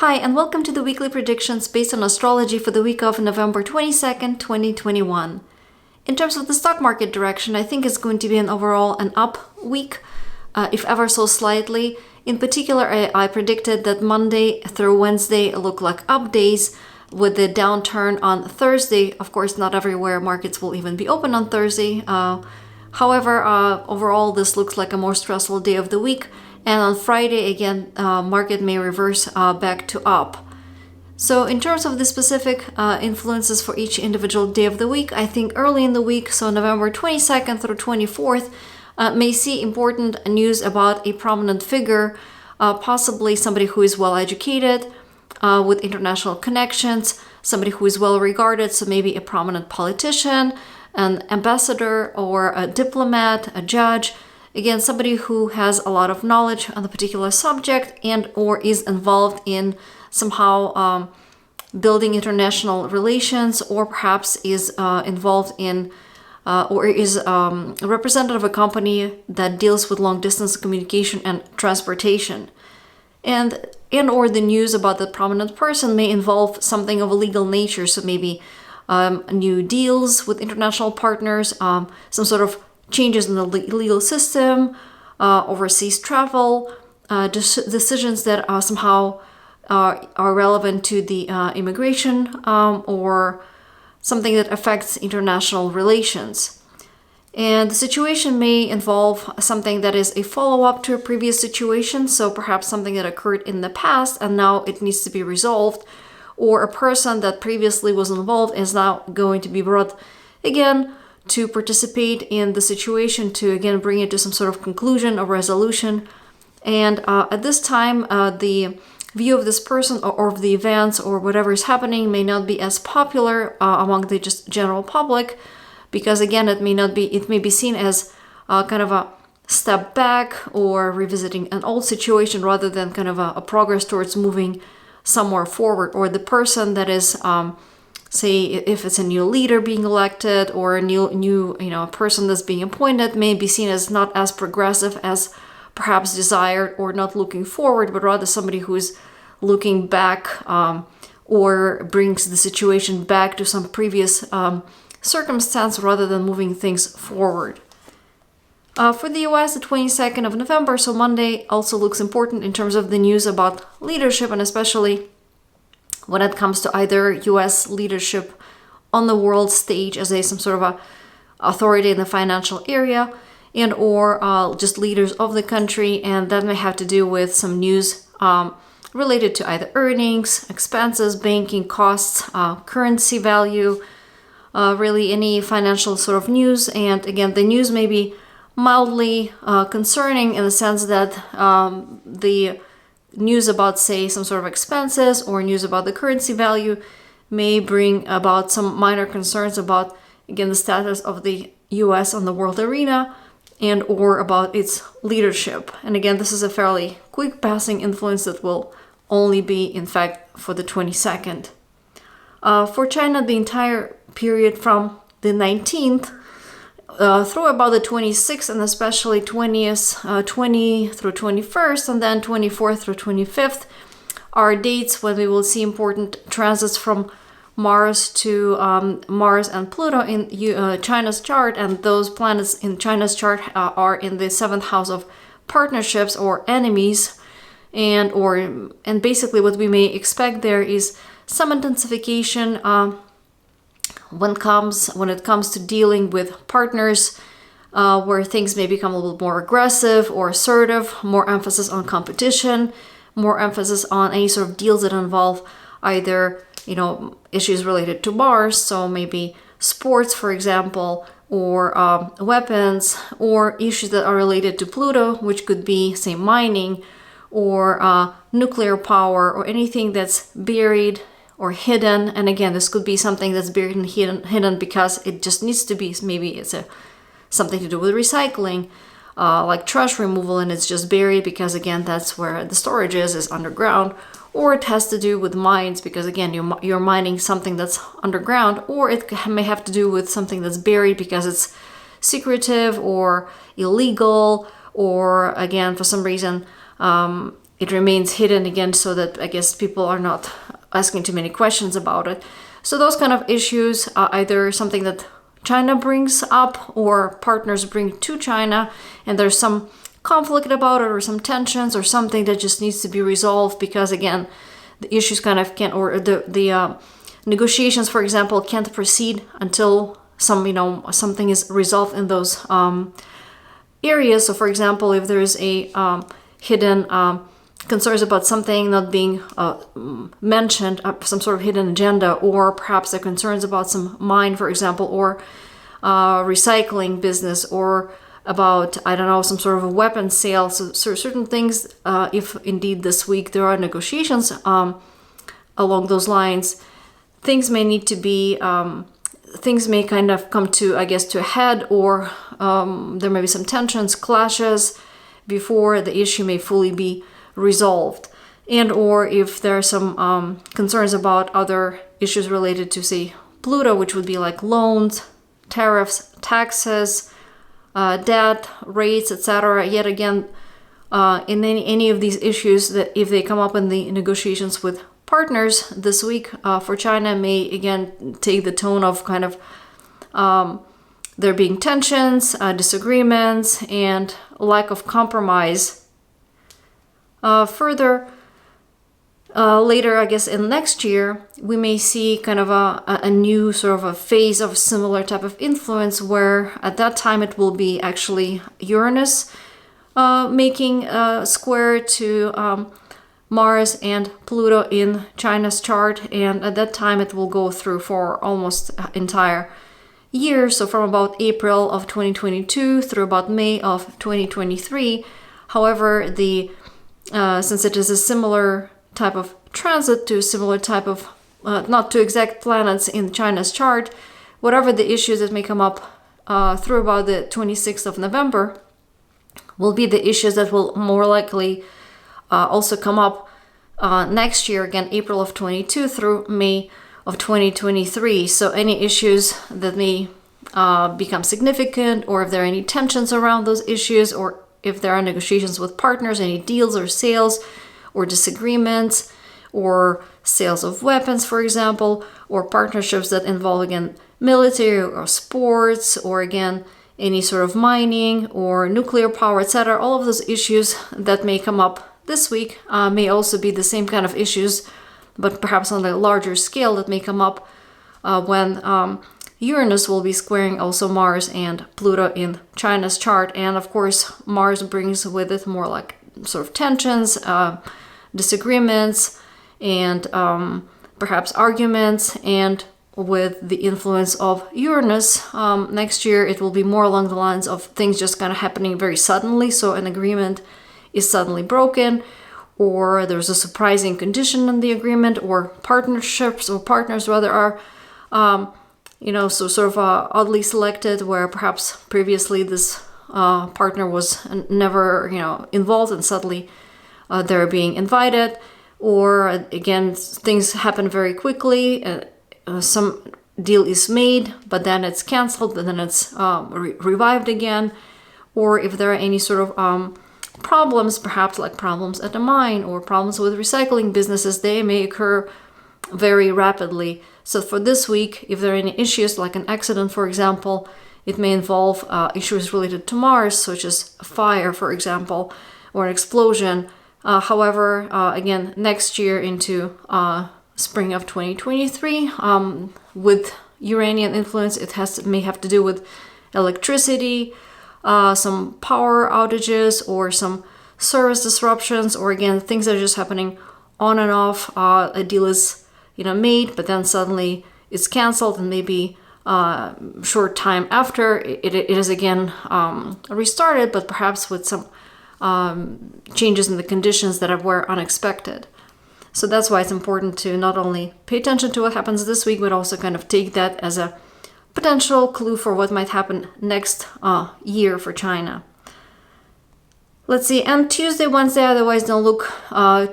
Hi, and welcome to the weekly predictions based on astrology for the week of November 22nd, 2021. In terms of the stock market direction, I think it's going to be an overall an up week, if ever so slightly. In particular, I predicted that Monday through Wednesday look like up days, with the downturn on Thursday. Of course, not everywhere markets will even be open on Thursday. However, overall, this looks like a more stressful day of the week. And on Friday, again, market may reverse back to up. So in terms of the specific influences for each individual day of the week, I think early in the week, so November 22nd through 24th, may see important news about a prominent figure, possibly somebody who is well educated, with international connections, somebody who is well regarded, so maybe a prominent politician, an ambassador or a diplomat, a judge. Again, somebody who has a lot of knowledge on the particular subject and or is involved in somehow building international relations, or perhaps is involved in or is a representative of a company that deals with long distance communication and transportation. And or the news about the prominent person may involve something of a legal nature, so maybe new deals with international partners, some sort of changes in the legal system, overseas travel, decisions that somehow are relevant to the immigration, or something that affects international relations. And the situation may involve something that is a follow-up to a previous situation, so perhaps something that occurred in the past and now it needs to be resolved, or a person that previously was involved is now going to be brought again to participate in the situation, to again bring it to some sort of conclusion or resolution. And at this time, the view of this person or of the events or whatever is happening may not be as popular among the just general public, because again, it may be seen as kind of a step back or revisiting an old situation rather than kind of a progress towards moving somewhere forward. Or the person that is say if it's a new leader being elected or a new person that's being appointed, may be seen as not as progressive as perhaps desired, or not looking forward, but rather somebody who is looking back, or brings the situation back to some previous circumstance rather than moving things forward. For the US, the 22nd of November, so Monday, also looks important in terms of the news about leadership, and especially when it comes to either US leadership on the world stage as some sort of a authority in the financial area, and or just leaders of the country. And that may have to do with some news related to either earnings, expenses, banking costs, currency value, really any financial sort of news. And again, the news may be mildly concerning in the sense that the news about, say, some sort of expenses or news about the currency value may bring about some minor concerns about, again, the status of the US on the world arena and or about its leadership. And again, this is a fairly quick passing influence that will only be, in fact, for the 22nd. For China, the entire period from the 19th through about the 26th, and especially 20th, 20 through 21st, and then 24th through 25th are dates when we will see important transits from Mars to Mars and Pluto in China's chart. And those planets in China's chart are in the 7th house of partnerships or enemies. And basically what we may expect there is some intensification when it comes to dealing with partners, where things may become a little more aggressive or assertive, more emphasis on competition, more emphasis on any sort of deals that involve either issues related to Mars, so maybe sports, for example, or weapons, or issues that are related to Pluto, which could be, say, mining or nuclear power, or anything that's buried or hidden. And again, this could be something that's buried and hidden because it just needs to be, maybe it's something to do with recycling, like trash removal, and it's just buried because, again, that's where the storage is underground. Or it has to do with mines because, again, you're mining something that's underground. Or it may have to do with something that's buried because it's secretive or illegal, or, again, for some reason it remains hidden again, so that I guess people are not asking too many questions about it. So those kind of issues are either something that China brings up or partners bring to China, and there's some conflict about it or some tensions or something that just needs to be resolved, because again, the issues kind of can't, or the negotiations, for example, can't proceed until something is resolved in those areas. So for example, if there is a hidden concerns about something not being mentioned, some sort of hidden agenda, or perhaps the concerns about some mine, for example, or recycling business, or about, I don't know, some sort of a weapon sale. So certain things, if indeed this week there are negotiations along those lines, things may need to be, things may kind of come to, I guess, to a head, or there may be some tensions, clashes, before the issue may fully be resolved. And or if there are some concerns about other issues related to, say, Pluto, which would be like loans, tariffs, taxes, debt, rates, etc. Yet again, in any of these issues, that if they come up in the negotiations with partners this week for China, may again take the tone of kind of there being tensions, disagreements, and lack of compromise. Further, later, I guess in next year, we may see kind of a new sort of a phase of similar type of influence, where at that time it will be actually Uranus making a square to Mars and Pluto in China's chart, and at that time it will go through for almost entire year, so from about April of 2022 through about May of 2023. However, since it is a similar type of transit to a similar type of, not to exact planets in China's chart, whatever the issues that may come up through about the 26th of November will be the issues that will more likely also come up next year, again, April of 22 through May of 2023. So any issues that may become significant, or if there are any tensions around those issues, or if there are negotiations with partners, any deals or sales or disagreements, or sales of weapons, for example, or partnerships that involve, again, military or sports, or again, any sort of mining or nuclear power, etc. All of those issues that may come up this week may also be the same kind of issues, but perhaps on a larger scale, that may come up when Uranus will be squaring also Mars and Pluto in China's chart. And of course, Mars brings with it more like sort of tensions, disagreements, and perhaps arguments. And with the influence of Uranus, next year it will be more along the lines of things just kind of happening very suddenly. So an agreement is suddenly broken, or there's a surprising condition in the agreement, or partnerships or partners rather are so sort of oddly selected, where perhaps previously this partner was never involved, and suddenly they're being invited. Or again, things happen very quickly, some deal is made, but then it's canceled, and then it's revived again. Or if there are any sort of problems, perhaps like problems at the mine or problems with recycling businesses, they may occur very rapidly. So for this week, if there are any issues like an accident, for example, it may involve issues related to Mars, such as a fire, for example, or an explosion. However, again, next year into spring of 2023, with Uranian influence, it may have to do with electricity, some power outages, or some service disruptions, or again, things that are just happening on and off. A deal is made, but then suddenly it's canceled, and maybe short time after it is again restarted, but perhaps with some changes in the conditions that were unexpected. So that's why it's important to not only pay attention to what happens this week, but also kind of take that as a potential clue for what might happen next year for China. Let's see, and Tuesday, Wednesday otherwise don't look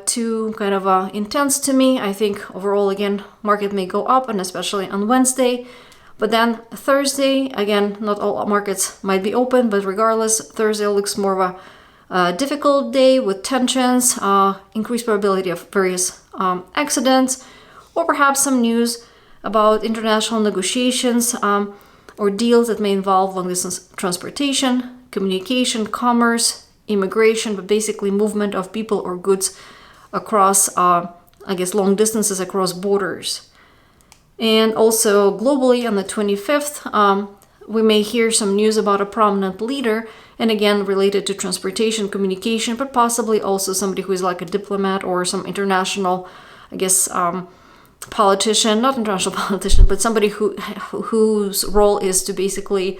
too kind of intense to me. I think overall, again, market may go up, and especially on Wednesday. But then Thursday, again, not all markets might be open, but regardless, Thursday looks more of difficult day with tensions, increased probability of various accidents, or perhaps some news about international negotiations or deals that may involve long-distance transportation, communication, commerce, immigration, but basically movement of people or goods across, long distances across borders. And also globally on the 25th, we may hear some news about a prominent leader, and again related to transportation, communication, but possibly also somebody who is like a diplomat or some international, politician, not international politician, but somebody whose role is to basically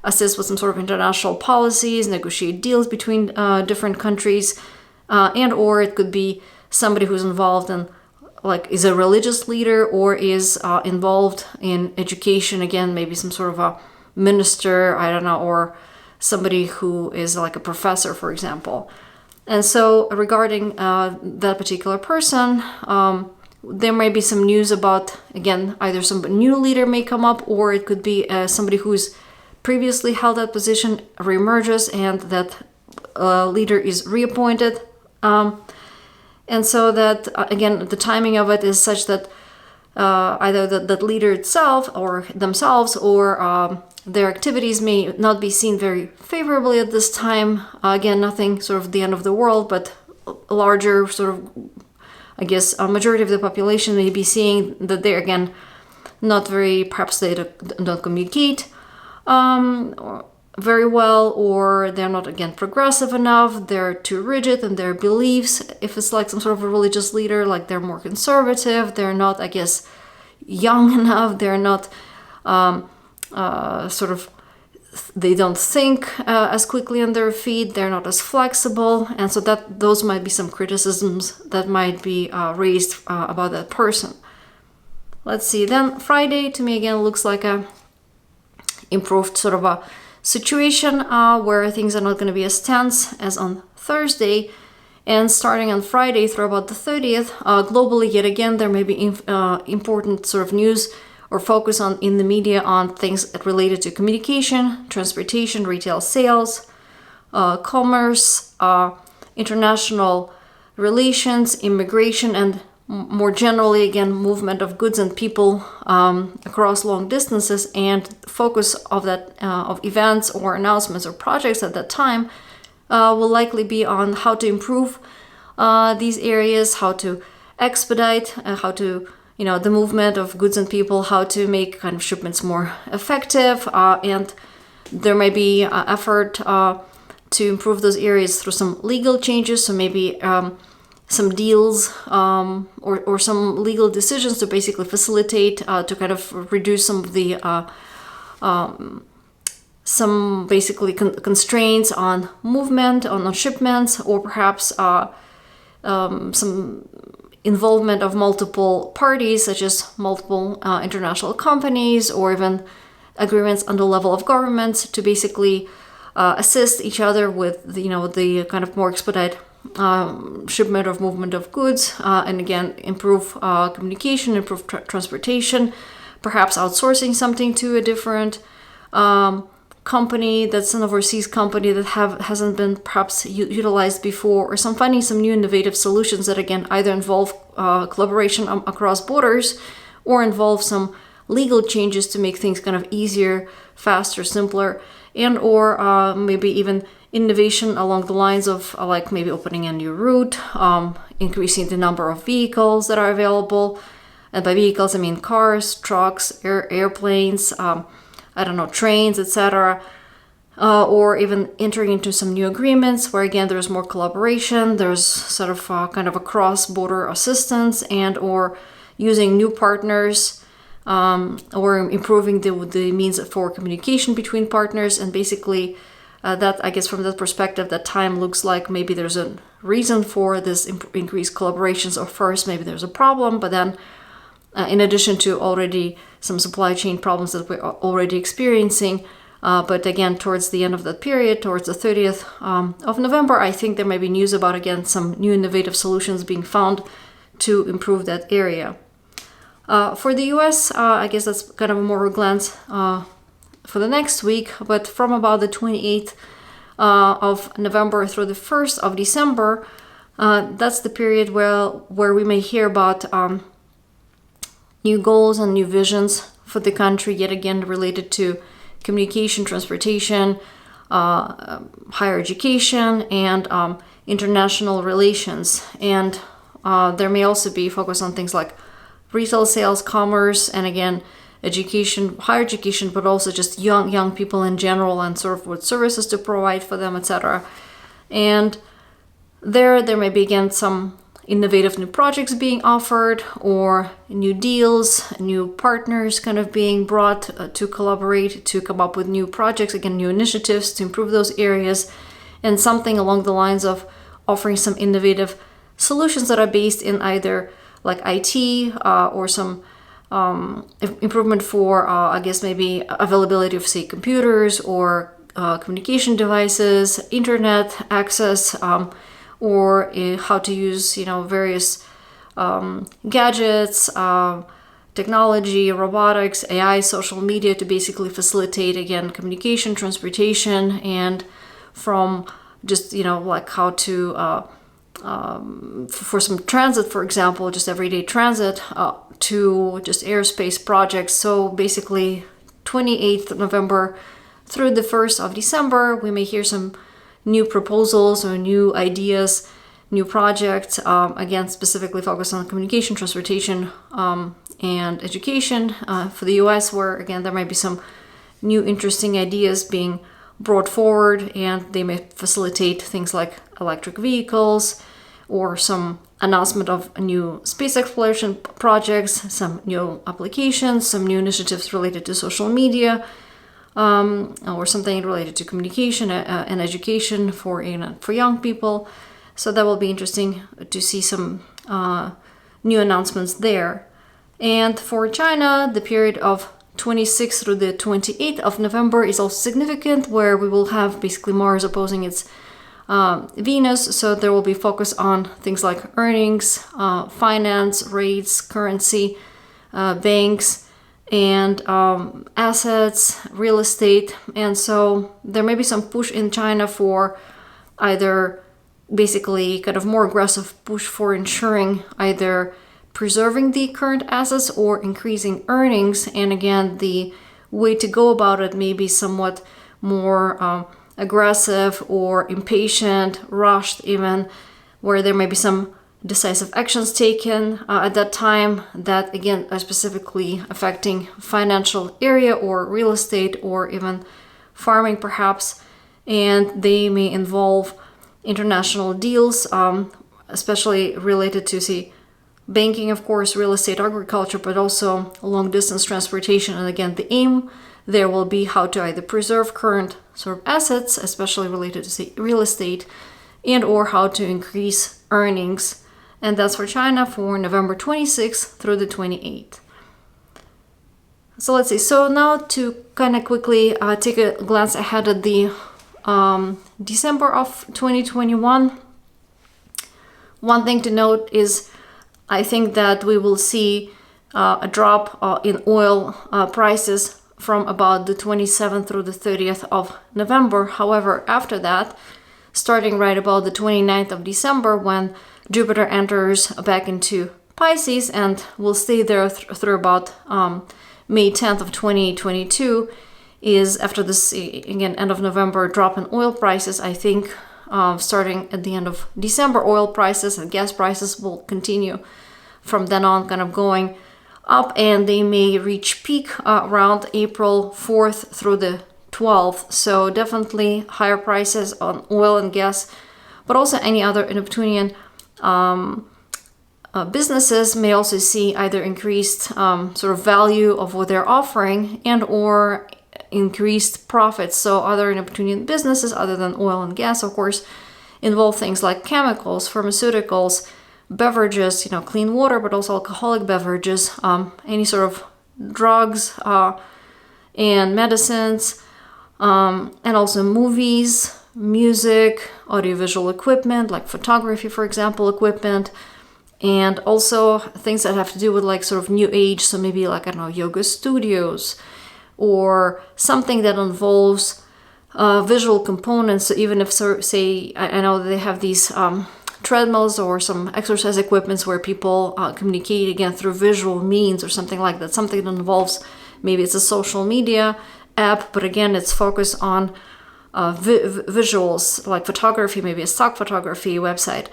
assist with some sort of international policies, negotiate deals between different countries, and or it could be somebody who's involved in, is a religious leader or is involved in education, again, maybe some sort of a minister, I don't know, or somebody who is like a professor, for example. And so regarding that particular person, there may be some news about, again, either some new leader may come up, or it could be somebody who's previously held that position reemerges and that leader is reappointed. And so that, again, the timing of it is such that either that leader itself or themselves or their activities may not be seen very favorably at this time. Again, nothing sort of the end of the world, but a larger sort of, a majority of the population may be seeing that they're, again, not very, perhaps they don't communicate very well, or they're not, again, progressive enough, they're too rigid in their beliefs. If it's like some sort of a religious leader, like they're more conservative, they're not, young enough, they're not they don't think as quickly on their feet, they're not as flexible, and so that those might be some criticisms that might be raised about that person. Let's see, then Friday to me again looks like a improved sort of a situation where things are not going to be as tense as on Thursday. And starting on Friday through about the 30th, globally yet again there may be important sort of news or focus on in the media on things related to communication, transportation, retail sales, commerce, international relations, immigration, and more generally, again, movement of goods and people across long distances. And focus of that of events or announcements or projects at that time will likely be on how to improve these areas, how to expedite, how to the movement of goods and people, how to make kind of shipments more effective, and there may be effort to improve those areas through some legal changes. So maybe some deals or some legal decisions to basically facilitate to kind of reduce some of the some basically constraints on movement, on shipments, or perhaps some involvement of multiple parties, such as multiple international companies, or even agreements on the level of governments to basically assist each other with the kind of more expedite shipment of movement of goods, and again improve communication, improve transportation, perhaps outsourcing something to a different company that's an overseas company that hasn't been perhaps utilized before, or finding some new innovative solutions that again either involve collaboration across borders or involve some legal changes to make things kind of easier, faster, simpler, and or maybe even innovation along the lines of like maybe opening a new route, increasing the number of vehicles that are available. And by vehicles I mean cars, trucks, airplanes, trains, etc. Or even entering into some new agreements where again there's more collaboration, there's sort of kind of a cross-border assistance, and or using new partners, or improving the means for communication between partners. And basically that, I guess from that perspective, that time looks like maybe there's a reason for this increased collaborations, or first maybe there's a problem, but then in addition to already some supply chain problems that we're already experiencing. But again, towards the end of that period, towards the 30th of November, I think there may be news about, again, some new innovative solutions being found to improve that area. For the US, I guess that's kind of a more glance for the next week, but from about the 28th of November through the 1st of December, that's the period where we may hear about new goals and new visions for the country, yet again related to communication, transportation, higher education, and international relations. And there may also be focus on things like retail sales, commerce, and again, education, higher education, but also just young people in general and sort of what services to provide for them, etc. And there may be again some innovative new projects being offered, or new deals, new partners kind of being brought to collaborate to come up with new projects, again, new initiatives to improve those areas, and something along the lines of offering some innovative solutions that are based in either like IT or some improvement for, I guess, maybe availability of, say, computers or communication devices, internet access, or how to use, various gadgets, technology, robotics, AI, social media to basically facilitate, again, communication, transportation, and from just, like how to, for some transit, for example, just everyday transit, to just airspace projects. So basically 28th of November through the 1st of December, we may hear some new proposals or new ideas, new projects, again, specifically focused on communication, transportation, and education for the US, where, again, there might be some new interesting ideas being brought forward, and they may facilitate things like electric vehicles or some announcement of new space exploration projects, some new applications, some new initiatives related to social media, or something related to communication and education for young people. So that will be interesting to see some new announcements there. And for China, the period of 26th through the 28th of November is also significant, where we will have basically Mars opposing its Venus. So there will be focus on things like earnings, finance, rates, currency, banks, and assets, real estate. And so there may be some push in China for either basically kind of more aggressive push for ensuring either preserving the current assets or increasing earnings. And again, the way to go about it may be somewhat more aggressive or impatient, rushed even, where there may be some decisive actions taken at that time that, again, are specifically affecting financial area or real estate or even farming perhaps. And they may involve international deals, especially related to, say, banking, of course, real estate, agriculture, but also long distance transportation. And again, the aim there will be how to either preserve current sort of assets, especially related to, say, real estate, and or how to increase earnings. And that's for China for November 26th through the 28th. So let's see. So now to kind of quickly take a glance ahead at the December of 2021. One thing to note is I think that we will see a drop in oil prices from about the 27th through the 30th of November. However, after that, starting right about the 29th of December, when Jupiter enters back into Pisces and will stay there through about May 10th of 2022, is after this, again, end of November drop in oil prices. I think starting at the end of December, oil prices and gas prices will continue from then on kind of going up, and they may reach peak around April 4th through the 12th. So definitely higher prices on oil and gas, but also any other Neptunian businesses may also see either increased sort of value of what they're offering and or increased profits. So other Neptunian businesses other than oil and gas, of course, involve things like chemicals, pharmaceuticals, beverages, clean water, but also alcoholic beverages, any sort of drugs and medicines, and also movies, music, audiovisual equipment, like photography, for example, equipment, and also things that have to do with like sort of new age. So maybe like, I don't know, yoga studios, or something that involves visual components. So even if, say, I know they have these treadmills or some exercise equipments where people communicate again through visual means or something like that, something that involves, maybe it's a social media app, but again, it's focused on visuals like photography, maybe a stock photography website.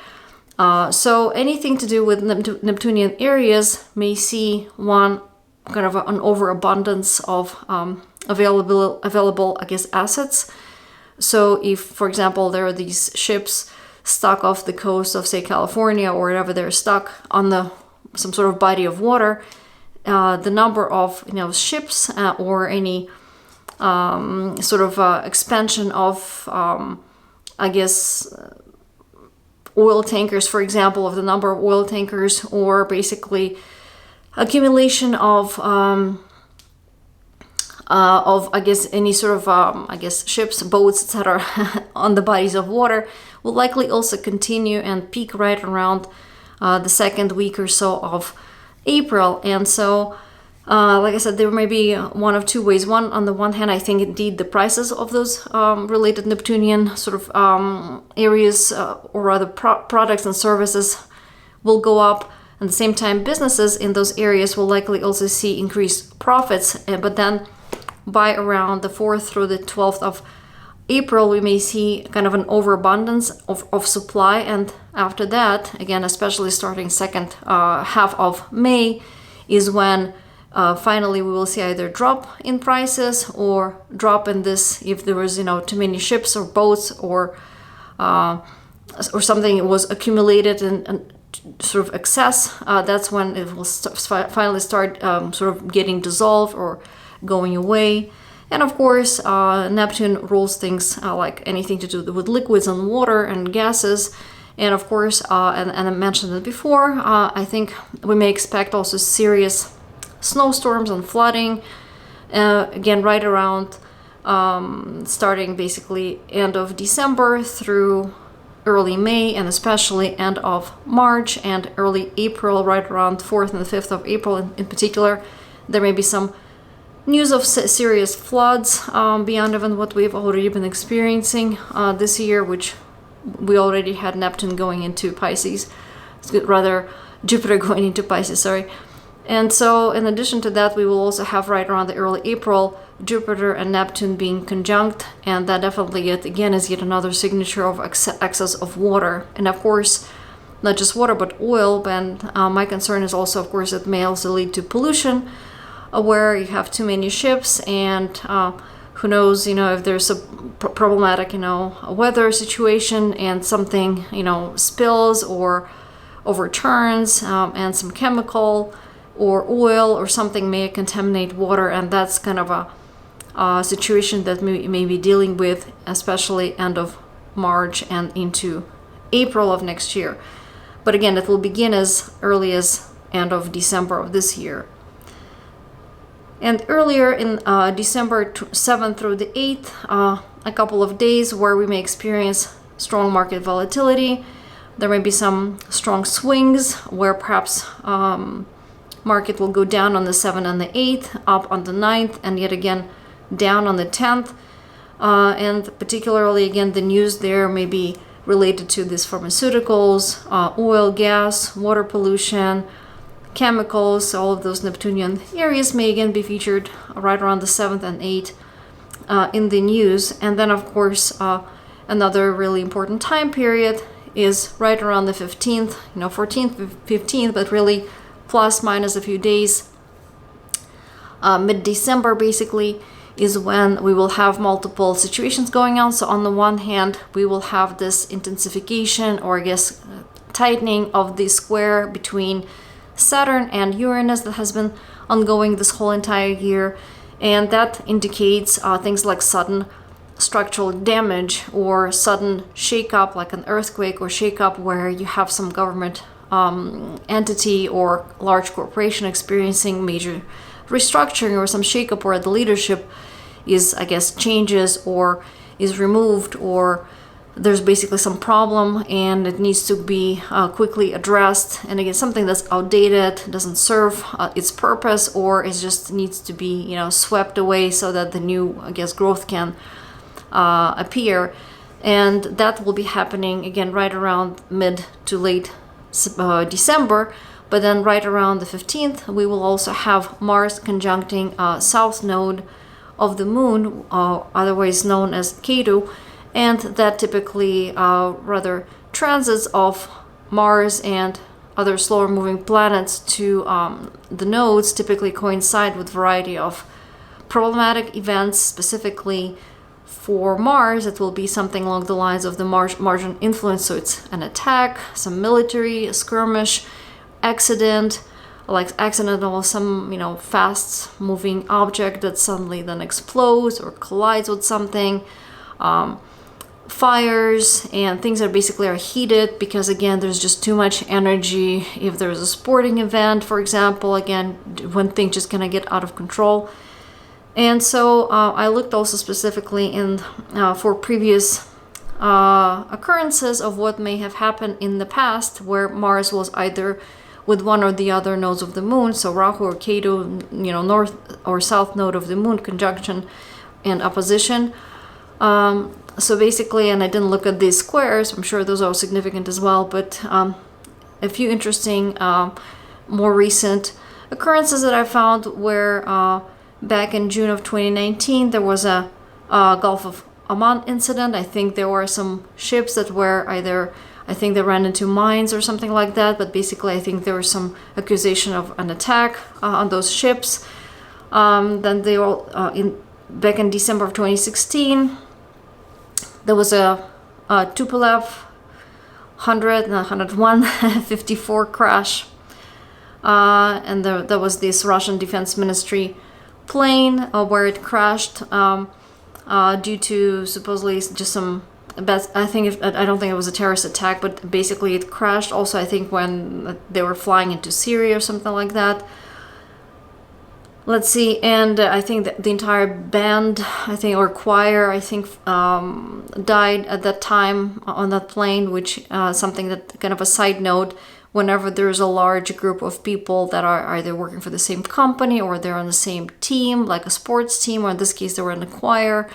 So anything to do with Neptunian areas may see one kind of an overabundance of available, I guess, assets. So if, for example, there are these ships stuck off the coast of, say, California or wherever they're stuck on some sort of body of water, the number of ships or any sort of expansion of I guess oil tankers, for example, of the number of oil tankers, or basically accumulation of I guess any sort of I guess ships, boats, etc. on the bodies of water will likely also continue and peak right around the second week or so of April. And so like I said, there may be one of two ways. One, on the one hand, I think indeed the prices of those related Neptunian sort of areas or rather products and services will go up. At the same time, businesses in those areas will likely also see increased profits. But then by around the 4th through the 12th of April, we may see kind of an overabundance of supply. And after that, again, especially starting second half of May, is when finally we will see either drop in prices or drop in this, if there was too many ships or boats or something was accumulated and sort of excess, that's when it will finally start sort of getting dissolved or going away. And of course, Neptune rules things like anything to do with liquids and water and gases. And of course, and I mentioned it before, I think we may expect also serious snowstorms and flooding, again, right around starting basically end of December through early May, and especially end of March and early April, right around 4th and the 5th of April in particular. There may be some news of serious floods beyond even what we've already been experiencing this year, which we already had Neptune going into Pisces. Rather, Jupiter going into Pisces, sorry. And so in addition to that, we will also have right around the early April, Jupiter and Neptune being conjunct, and that definitely yet another signature of excess of water. And of course, not just water, but oil. But my concern is also, of course, it may also lead to pollution, where you have too many ships, and who knows, if there's a problematic, weather situation and something, spills or overturns, and some chemical or oil or something may contaminate water, and that's kind of a situation that we may be dealing with, especially end of March and into April of next year. But again, it will begin as early as end of December of this year. And earlier in December 7th through the 8th, a couple of days where we may experience strong market volatility. There may be some strong swings where perhaps market will go down on the 7th and the 8th, up on the 9th, and yet again down on the 10th. And particularly, again, the news there may be related to these pharmaceuticals, oil, gas, water pollution, chemicals. All of those Neptunian areas may again be featured right around the 7th and 8th in the news. And then, of course, another really important time period is right around the 15th, 14th, 15th, but really plus minus a few days. Mid-December basically is when we will have multiple situations going on. So on the one hand, we will have this intensification, or I guess tightening of the square between Saturn and Uranus that has been ongoing this whole entire year. And that indicates things like sudden structural damage or sudden shakeup, like an earthquake or shakeup where you have some government entity or large corporation experiencing major restructuring or some shakeup where the leadership is, I guess, changes or is removed, or there's basically some problem and it needs to be quickly addressed. And again, something that's outdated, doesn't serve its purpose, or it just needs to be, swept away so that the new, I guess, growth can appear. And that will be happening again right around mid to late December. But then right around the 15th, we will also have Mars conjuncting south node of the moon, otherwise known as Ketu. And that typically rather transits of Mars and other slower moving planets to the nodes typically coincide with a variety of problematic events. Specifically for Mars, it will be something along the lines of the Martian influence. So it's an attack, some military, a skirmish, accident, like accidental, some, fast moving object that suddenly then explodes or collides with something. Fires and things that basically are heated because, again, there's just too much energy. If there's a sporting event, for example, again, when things just kind of get out of control. And so I looked also specifically for previous occurrences of what may have happened in the past where Mars was either with one or the other nodes of the moon, so Rahu or Ketu, north or south node of the moon, conjunction and opposition. So basically, and I didn't look at these squares, I'm sure those are significant as well, but a few interesting, more recent occurrences that I found where back in June of 2019, there was a Gulf of Oman incident. I think there were some ships that were I think they ran into mines or something like that, but basically I think there was some accusation of an attack on those ships. Then they were back in December of 2016, there was a Tupolev 101-54 crash, and there was this Russian Defense Ministry plane where it crashed due to supposedly just some bad. I don't think it was a terrorist attack, but basically it crashed. Also, I think when they were flying into Syria or something like that. Let's see, and I think that the entire band, or choir, died at that time on that plane, which something that kind of a side note, whenever there's a large group of people that are either working for the same company or they're on the same team, like a sports team, or in this case they were in a choir,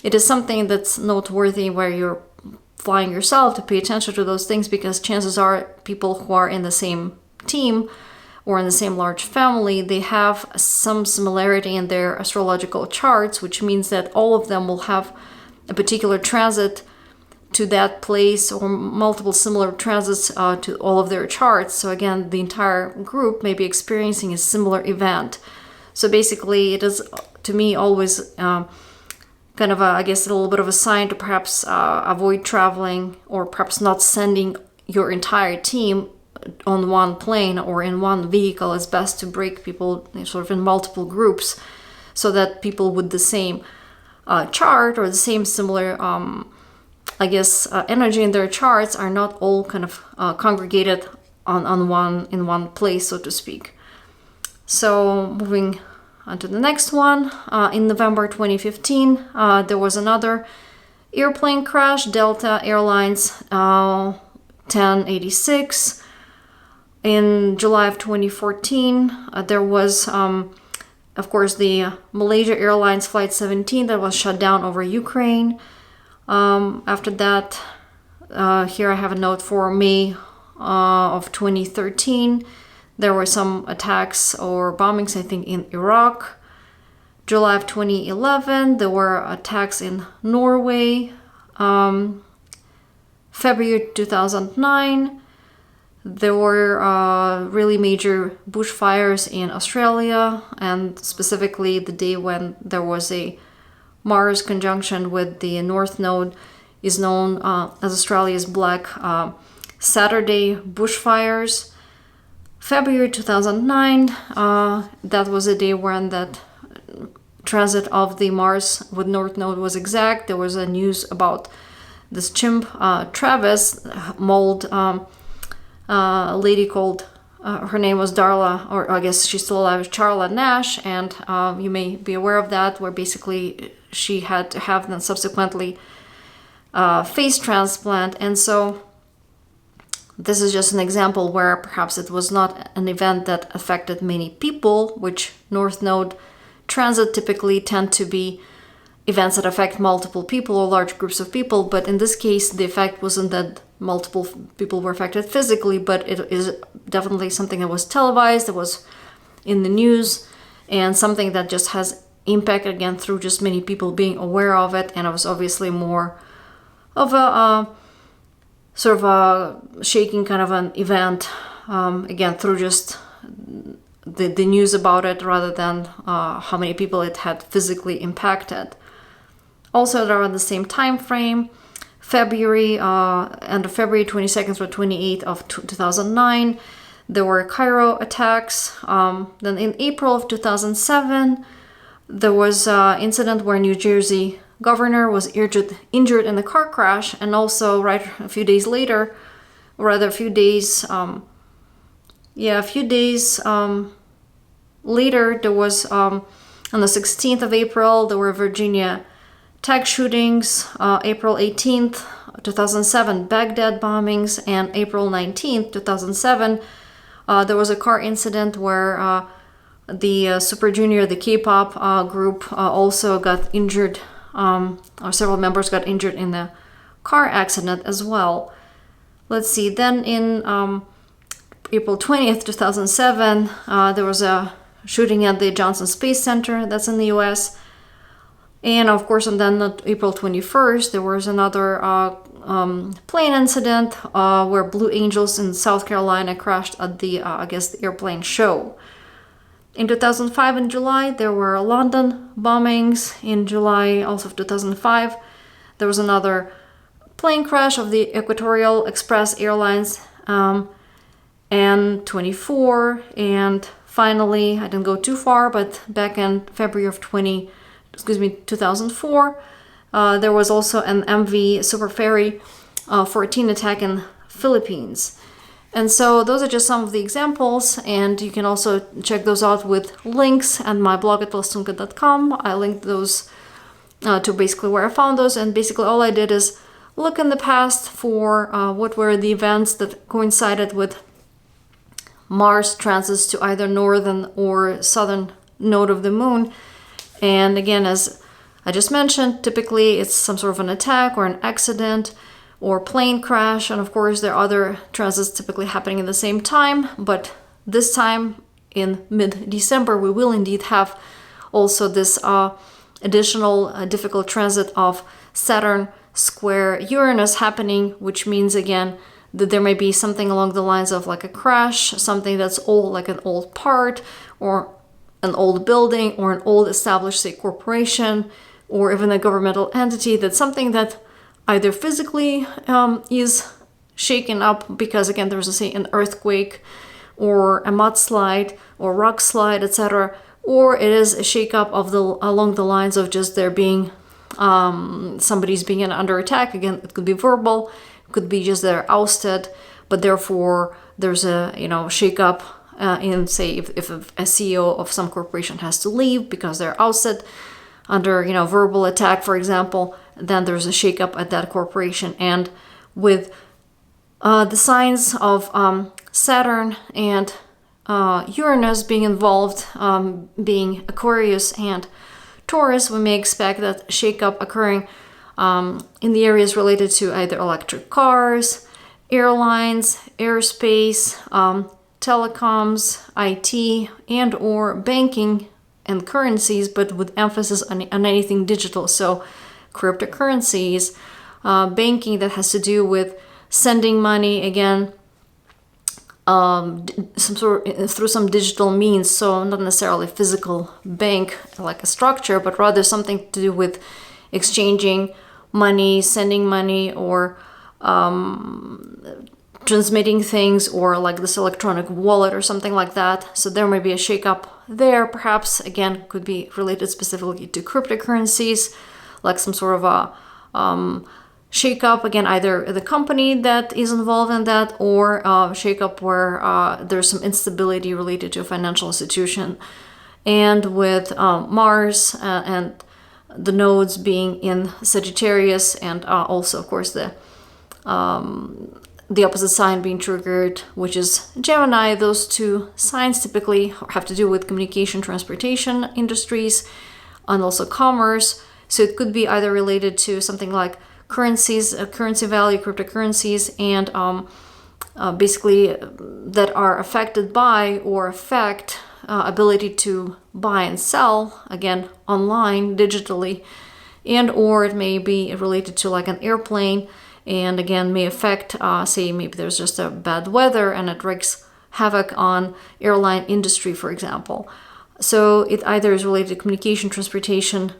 it is something that's noteworthy where you're flying yourself to pay attention to those things, because chances are people who are in the same team or in the same large family, they have some similarity in their astrological charts, which means that all of them will have a particular transit to that place or multiple similar transits to all of their charts. So again, the entire group may be experiencing a similar event. So basically, it is, to me, always kind of, a little bit of a sign to perhaps avoid traveling, or perhaps not sending your entire team on one plane or in one vehicle. It's best to break people sort of in multiple groups so that people with the same chart or the same similar energy in their charts are not all kind of congregated in one place, so to speak. So moving on to the next one, in November 2015, there was another airplane crash, Delta Airlines 1086. In July of 2014, there was, of course, the Malaysia Airlines Flight 17 that was shut down over Ukraine. After that, here I have a note for May of 2013. There were some attacks or bombings, I think, in Iraq. July of 2011, there were attacks in Norway. February 2009, there were really major bushfires in Australia, and specifically the day when there was a Mars conjunction with the North Node is known as Australia's Black Saturday bushfires. February 2009, that was a day when that transit of the Mars with North Node was exact. There was a news about this chimp, Travis, mauled a lady called, her name was Darla, or I guess she's still alive, Charla Nash, and you may be aware of that, where basically she had to have then subsequently face transplant. And so this is just an example where perhaps it was not an event that affected many people, which North Node transit typically tend to be events that affect multiple people or large groups of people. But in this case, the effect wasn't that multiple people were affected physically, but it is definitely something that was televised, that was in the news, and something that just has impact again through just many people being aware of it. And it was obviously more of a sort of a shaking kind of an event, again through just the news about it rather than how many people it had physically impacted. Also around the same time frame, February, end of February 22nd or 28th of 2009, there were Cairo attacks. Then in April of 2007, there was an incident where New Jersey governor was injured in a car crash, and also a few days later, later, there was on the 16th of April, there were Virginia tech shootings, April 18th, 2007, Baghdad bombings, and April 19th, 2007, there was a car incident where the Super Junior, the K-pop group, also got injured, or several members got injured in the car accident as well. Let's see, then in April 20th, 2007, there was a shooting at the Johnson Space Center, that's in the US. And of course, and then on April 21st, there was another plane incident where Blue Angels in South Carolina crashed at the the airplane show. In 2005 in July, there were London bombings. In July also of 2005, there was another plane crash of the Equatorial Express Airlines, and 24. And finally, I didn't go too far, but back in February of 2004, there was also an MV Super Ferry 14 attack in Philippines. And so those are just some of the examples, and you can also check those out with links at my blog at vlastunka.com. I linked those to basically where I found those, and basically all I did is look in the past for what were the events that coincided with Mars transits to either northern or southern node of the moon. And again, as I just mentioned, typically it's some sort of an attack or an accident or plane crash, and of course there are other transits typically happening at the same time, but this time in mid-December we will indeed have also this additional difficult transit of Saturn square Uranus happening, which means again that there may be something along the lines of like a crash, something that's old, like an old part or an old building or an old established, say, corporation or even a governmental entity, that's something that either physically is shaken up because, again, there's, say, an earthquake or a mudslide or rock slide, etc., or it is a shakeup of along the lines of just there being somebody's being under attack. Again, it could be verbal, it could be just they're ousted, but therefore there's a shakeup in, say, if a CEO of some corporation has to leave because they're ousted under verbal attack, for example, then there's a shakeup at that corporation. And with the signs of Saturn and Uranus being involved, being Aquarius and Taurus, we may expect that shakeup occurring in the areas related to either electric cars, airlines, airspace, telecoms, IT, and or banking and currencies, but with emphasis on anything digital. So cryptocurrencies, banking that has to do with sending money, again, through some digital means. So not necessarily physical bank like a structure, but rather something to do with exchanging money, sending money, or transmitting things, or like this electronic wallet or something like that. So there may be a shakeup there, perhaps, again, could be related specifically to cryptocurrencies, like some sort of a shakeup, again, either the company that is involved in that, or a shakeup where there's some instability related to a financial institution. And with Mars and the nodes being in Sagittarius, and also, of course, the opposite sign being triggered, which is Gemini. Those two signs typically have to do with communication, transportation industries, and also commerce. So it could be either related to something like currencies, currency value, cryptocurrencies, and basically that are affected by or affect ability to buy and sell, again, online, digitally, and or it may be related to like an airplane, and again may affect, say maybe there's just a bad weather and it wreaks havoc on airline industry, for example. So it either is related to communication, transportation,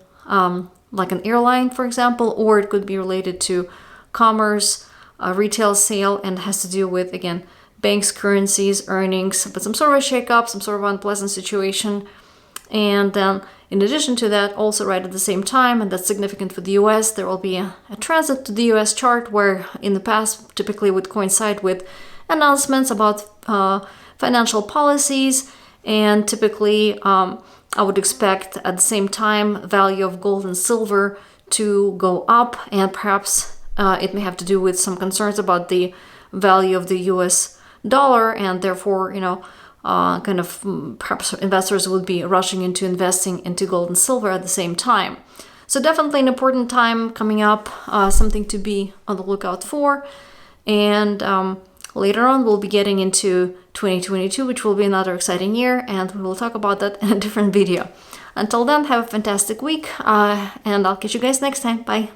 like an airline, for example, or it could be related to commerce, retail sale, and has to do with, again, banks, currencies, earnings, but some sort of a shakeup, some sort of unpleasant situation. And then in addition to that, also right at the same time, and that's significant for the US, there will be a transit to the US chart where in the past typically would coincide with announcements about financial policies, and typically I would expect at the same time value of gold and silver to go up, and perhaps it may have to do with some concerns about the value of the US dollar, and therefore, perhaps investors would be rushing into investing into gold and silver at the same time. So definitely an important time coming up, something to be on the lookout for. And later on, we'll be getting into 2022, which will be another exciting year, and we will talk about that in a different video. Until then, have a fantastic week, and I'll catch you guys next time. Bye.